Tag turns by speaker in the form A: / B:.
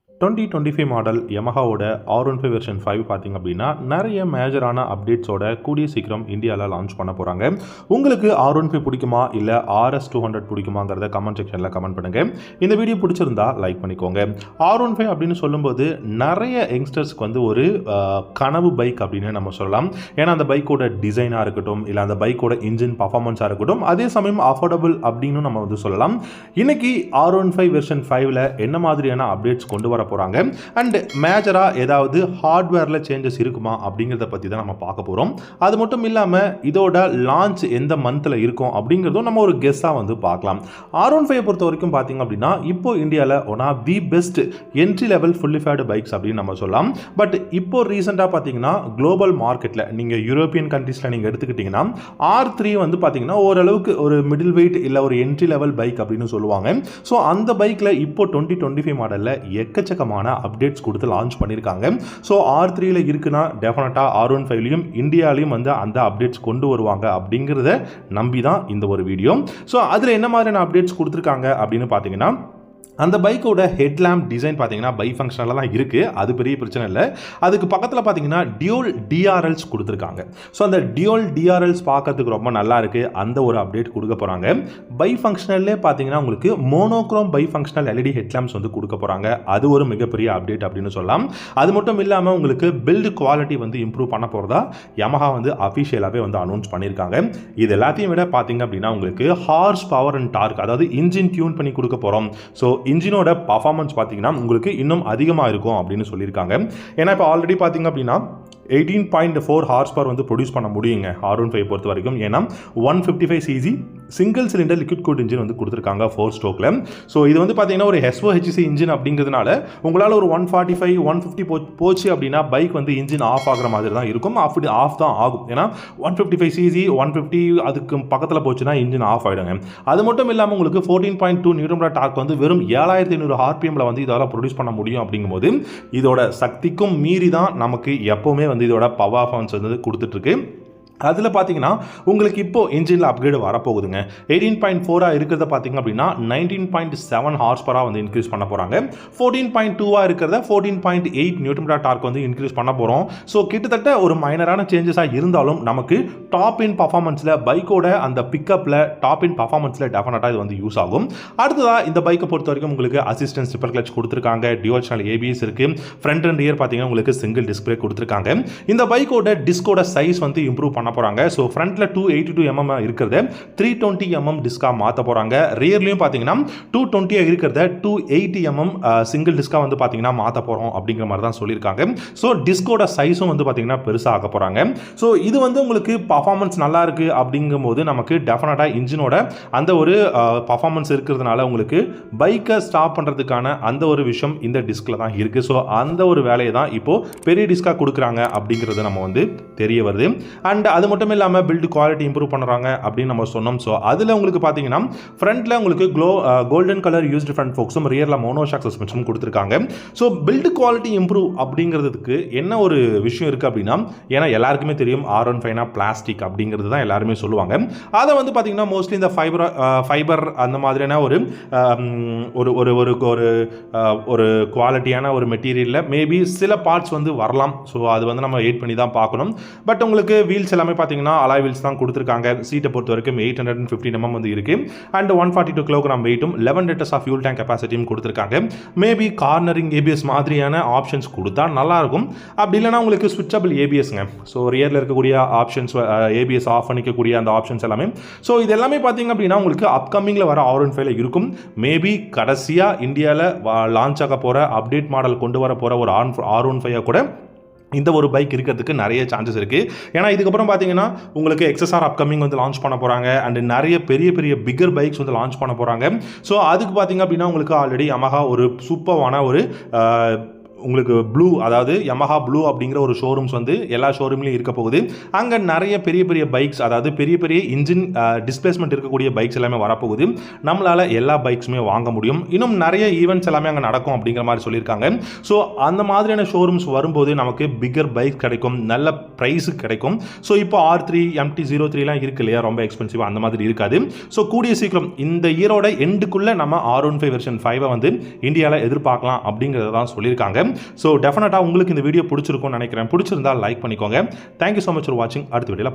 A: 2025 model யமஹாவோட R15 version 5 பார்த்தீங்க அப்படின்னா நிறைய மேஜரான அப்டேட்ஸோட கூடிய சீக்கிரம் இந்தியாவில் லான்ச் பண்ண போகிறாங்க. உங்களுக்கு R15 பிடிக்குமா இல்லை RS200 பிடிக்குமாங்கிறத கமெண்ட் செக்ஷனில் கமெண்ட் பண்ணுங்கள். இந்த வீடியோ பிடிச்சிருந்தா லைக் பண்ணிக்கோங்க. R15 அப்படின்னு சொல்லும்போது நிறைய யங்ஸ்டர்ஸ்க்கு வந்து ஒரு கனவு பைக் அப்படின்னு நம்ம சொல்லலாம். ஏன்னா அந்த பைக்கோட டிசைனாக இருக்கட்டும், இல்லை அந்த பைக்கோட இன்ஜின் பர்ஃபார்மன்ஸாக இருக்கட்டும், அதே சமயம் அஃபோர்டபுள் அப்படின்னு நம்ம வந்து சொல்லலாம். இன்னைக்கு R15 வெர்ஷன் 5ல் என்ன மாதிரியான அப்டேட்ஸ் கொண்டு வர போகிறாங்க அண்ட் மேஜராக ஏதாவது ஹார்ட்வேரில் சேஞ்சஸ் இருக்குமா அப்படிங்கிறத பற்றி தான் நம்ம பார்க்க போகிறோம். அது மட்டும் இல்லாமல் இதோட லான்ச் எந்த மந்தில் இருக்கும் அப்படிங்கிறதும் நம்ம ஒரு கெஸ்ஸாக வந்து பார்க்கலாம். R15 பொறுத்த வரைக்கும் பார்த்தீங்க அப்படின்னா இப்போ இந்தியாவில் one of the best entry level fully faired bikes அப்படின்னு நம்ம சொல்லலாம். பட் இப்போ ரீசெண்டாக பார்த்தீங்கன்னா குளோபல் மார்க்கெட்டில் நீங்கள் யூரோப்பியன் கண்ட்ரீஸில் நீங்கள் எடுத்துக்கிட்டிங்கன்னா R3 வந்து பார்த்தீங்கன்னா ஓரளவுக்கு ஒரு மிடில் வெயிட் இல்லை ஒரு என்ட்ரி லெவல் பைக் அப்படின்னு சொல்லுவாங்க. ஸோ அந்த பைக்கில் இப்போ 2025 மாடலில் எக்கச்சக்கமான அப்டேட்ஸ் கொடுத்து லான்ச் பண்ணியிருக்காங்க. ஸோ R3ல இருக்குன்னா டெஃபினட்டாக R15லையும் இந்தியாலையும் வந்து அந்த அப்டேட்ஸ் கொண்டு வருவாங்க அப்படிங்கிறத நம்பி தான் இந்த ஒரு வீடியோ. ஸோ அதில் என்ன மாதிரியான அப்டேட்ஸ் கொடுத்துருக்காங்க அப்படின்னு பார்த்தீங்கன்னா, அந்த பைக்கோட ஹெட்லாம்ப் டிசைன் பார்த்தீங்கன்னா பை ஃபங்க்ஷனலாக தான் இருக்குது, அது பெரிய பிரச்சனை இல்லை. அதுக்கு பக்கத்தில் பார்த்தீங்கன்னா டியூல் DRLs கொடுத்துருக்காங்க. ஸோ அந்த டியூல் DRLs பார்க்கறதுக்கு ரொம்ப நல்லா இருக்குது. அந்த ஒரு அப்டேட் கொடுக்க போகிறாங்க. பை ஃபங்க்ஷனல்லே பார்த்தீங்கன்னா உங்களுக்கு monochrome by functional LED headlamps வந்து கொடுக்க போகிறாங்க. அது ஒரு மிகப்பெரிய அப்டேட் அப்படின்னு சொல்லலாம். அது மட்டும் இல்லாமல் உங்களுக்கு பில்டு குவாலிட்டி வந்து இம்ப்ரூவ் பண்ண போகிறதா யமஹா வந்து அஃபிஷியலாகவே வந்து அனௌன்ஸ் பண்ணியிருக்காங்க. இது எல்லாத்தையும் விட பார்த்தீங்க அப்படின்னா உங்களுக்கு ஹார்ஸ் பவர் அண்ட் டார்க், அதாவது இன்ஜின் டியூன் பண்ணி கொடுக்க போகிறோம். ஸோ இன்ஜினோட பர்ஃபார்மன்ஸ் பார்த்தீங்கன்னா உங்களுக்கு இன்னும் அதிகமாக இருக்கும் அப்படின்னு சொல்லியிருக்காங்க. ஏன்னா இப்போ ஆல்ரெடி பார்த்தீங்க அப்படின்னா 18.4 ஹார்ஸ் பவர் வந்து ப்ரொடியூஸ் பண்ண முடியுங்க R15 பொறுத்த வரைக்கும். ஏன்னா 155 cc single cylinder liquid cooled engine வந்து கொடுத்துருக்காங்க 4 ஸ்ட்ரோக்கில். ஸோ இது வந்து பார்த்தீங்கன்னா ஒரு SOHC இன்ஜின் அப்படிங்கிறதுனால உங்களால் ஒரு 145 150 போச்சு அப்படின்னா பைக் வந்து இன்ஜின் ஆஃப் ஆகிற மாதிரி தான் இருக்கும். அப்படி ஆஃப் தான் ஆகும். ஏன்னா 155 cc 150 அதுக்கு பக்கத்தில் போச்சுன்னா இன்ஜின் ஆஃப் ஆகிடுங்க. அது மட்டும் இல்லாமல் உங்களுக்கு 14.2 நியூட்டன் டார்க் வந்து வெறும் 7500 RPMல வந்து இதால் ப்ரொடியூஸ் பண்ண முடியும். அப்படிங்கும்போது இதோட சக்திக்கும் மீறி தான் நமக்கு எப்போவுமே வந்து இதோட பர்ஃபார்மன்ஸ் வந்து கொடுத்துட்ருக்கு. அதில் பார்த்தீங்கன்னா உங்களுக்கு இப்போ இன்ஜினில் அப்கிரேடு வரப்போகுதுங்க. 18.4 இருக்கிறத பார்த்தீங்க அப்படின்னா 19.7 ஹார்ஸ் பவராக வந்து இன்க்ரீஸ் பண்ண போகிறாங்க. 14.2 இருக்கிறத 14.8 நியூட்டன் டார்க் வந்து இன்க்ரீஸ் பண்ண போகிறோம். ஸோ கிட்டத்தட்ட ஒரு மைனரான சேஞ்சஸாக இருந்தாலும் நமக்கு டாப் இன் பர்ஃபார்மன்ஸில் பைக்கோட அந்த பிக்கப்பில் டாப் இன் பர்ஃபார்மன்ஸில் டெஃபினட்டாக இது வந்து யூஸ் ஆகும். அடுத்ததாக இந்த பைக்கை பொறுத்த வரைக்கும் உங்களுக்கு அசிஸ்டன்ஸ் ட்ரிப்பர் கிளட்ச் கொடுத்துருக்காங்க, டியூவல் சேனல் ABS இருக்குது, ஃப்ரண்ட் அண்ட் ரியர் பார்த்தீங்கன்னா உங்களுக்கு சிங்கிள் டிஸ்பிளே கொடுத்துருக்காங்க. இந்த பைக்கோட டிஸ்கோட சைஸ் வந்து இம்ப்ரூவ் பண்ண போறாங்க. சோ ஃப்ரண்ட்ல 282 mm இருக்கிறத 320 mm டிஸ்கா மாத்த போறாங்க. ரியர்லயும் பாத்தீங்கன்னா 220 இருக்கிறத 280 mm சிங்கிள் டிஸ்கா வந்து பாத்தீங்கன்னா மாத்த போறோம் அப்படிங்கிற மாதிரி தான் சொல்லியிருக்காங்க. சோ டிஸ்கோட சைஸும் வந்து பாத்தீங்கன்னா பெருசா ஆக்க போறாங்க. சோ இது வந்து உங்களுக்கு பர்ஃபார்மன்ஸ் நல்லா இருக்கு அப்படிங்கும்போது நமக்கு டெஃபினட்டா இன்ஜினோட அந்த ஒரு பர்ஃபார்மன்ஸ் இருக்கிறதுனால உங்களுக்கு பைக்கை ஸ்டாப் பண்றதுக்கான அந்த ஒரு விஷயம் இந்த டிஸ்க்ல தான் இருக்கு. சோ அந்த ஒரு வேலையை தான் இப்போ பெரிய டிஸ்கா கொடுக்குறாங்க அப்படிங்கிறது நம்ம வந்து தெரிய வருது. அண்ட் அது மட்டும் இல்லாமல் பில்டு குவாலிட்டி இம்ப்ரூவ் பண்ணுறாங்க அப்படின்னு நம்ம சொன்னோம். ஸோ அதில் உங்களுக்கு பார்த்தீங்கன்னா ஃப்ரண்ட்டில் உங்களுக்கு கோல்டன் கலர் யூஸ்டு ஃப்ரண்ட் ஃபோக்ஸும் ரியரில் மோனோஷாக் சஸ்பென்ஷனும் கொடுத்துருக்காங்க. ஸோ பில்டு குவாலிட்டி இம்ப்ரூவ் அப்படிங்கிறதுக்கு என்ன ஒரு விஷயம் இருக்குது அப்படின்னா, ஏன்னா எல்லாருக்குமே தெரியும் R15 பிளாஸ்டிக் அப்படிங்கிறது தான் எல்லாருமே சொல்லுவாங்க. அதை வந்து பார்த்தீங்கன்னா மோஸ்ட்லி இந்த ஃபைபர் அந்த மாதிரியான ஒரு குவாலிட்டியான ஒரு மெட்டீரியலில் மேபி சில பார்ட்ஸ் வந்து வரலாம். ஸோ அது வந்து நம்ம வெயிட் பண்ணி தான் பார்க்கணும். பட் உங்களுக்கு வீல்ஸ் எல்லாமே பார்த்தீங்கன்னா அலாய் வீல்ஸ் தான் கொடுத்துருக்காங்க. சீட்டை பொறுத்த வரைக்கும் 815 mm வந்து இருக்கு. அண்ட் 142 kg வெயிட்டும் 11 லிட்டர்ஸ் ஆஃப் ஃபியூல் டேங்க் கெப்பாசிட்டியும் கொடுத்துருக்காங்க. மேபி கார்னரிங் ABS மாதிரியான ஆப்ஷன்ஸ் கொடுத்தா நல்லா இருக்கும். அப்படி இல்லைனா உங்களுக்கு ஸ்விட்சபிள் ABSங்க. ஸோ ரியரில் இருக்கக்கூடிய ஆப்ஷன்ஸ் ABS ஆஃப் பண்ணிக்கக்கூடிய அந்த ஆப்ஷன்ஸ் எல்லாமே. ஸோ இது எல்லாமே பார்த்தீங்க அப்படின்னா உங்களுக்கு அப்கமிங்கில் வர R15 இருக்கும். மேபி கடைசியாக இந்தியாவில் லான்ச் ஆக போகிற அப்டேட் மாடல் கொண்டு வர போகிற ஒரு R15 கூட இந்த ஒரு பைக் இருக்கிறதுக்கு நிறைய சான்சஸ் இருக்குது. ஏன்னா இதுக்கப்புறம் பார்த்தீங்கன்னா உங்களுக்கு XSR அப்கமிங் வந்து லான்ச் பண்ண போகிறாங்க. அண்ட் நிறைய பெரிய பெரிய பிக்கர் பைக்ஸ் வந்து லான்ச் பண்ண போகிறாங்க. ஸோ அதுக்கு பார்த்தீங்க அப்படின்னா உங்களுக்கு ஆல்ரெடி யமஹா ஒரு சூப்பரான உங்களுக்கு ப்ளூ, அதாவது Yamaha ப்ளூ அப்படிங்கிற ஒரு ஷோரூம்ஸ் வந்து எல்லா ஷோரூம்லையும் இருக்க போகுது. அங்கே நிறைய பெரிய பெரிய பைக்ஸ், அதாவது பெரிய பெரிய இன்ஜின் டிஸ்பிளேஸ்மெண்ட் இருக்கக்கூடிய பைக்ஸ் எல்லாமே வரப்போகுது. நம்மளால் எல்லா பைக்ஸுமே வாங்க முடியும். இன்னும் நிறைய ஈவெண்ட்ஸ் எல்லாமே அங்கே நடக்கும் அப்படிங்கிற மாதிரி சொல்லியிருக்காங்க. ஸோ அந்த மாதிரியான ஷோரூம்ஸ் வரும்போது நமக்கு பிக்கர் பைக் கிடைக்கும், நல்ல ப்ரைஸு கிடைக்கும். ஸோ இப்போ R3 MT-03 இருக்கு இல்லையா, ரொம்ப எக்ஸ்பென்சிவ், அந்த மாதிரி இருக்காது. ஸோ கூடிய சீக்கிரம் இந்த இயரோட எண்டுக்குள்ளே நம்ம R15 வெர்ஷன் 5 வந்து இந்தியாவில் எதிர்பார்க்கலாம் அப்படிங்கிறத தான் சொல்லியிருக்காங்க. ஸோ டெஃபினட்டாக உங்களுக்கு இந்த வீடியோ பிடிச்சிருக்கும்னு நினைக்கிறேன். பிடிச்சிருந்தால் லைக் பண்ணிக்கோங்க. தேங்க்யூ ஸோ மச் ஃபார் வாட்சிங். அடுத்த வீடியோவில்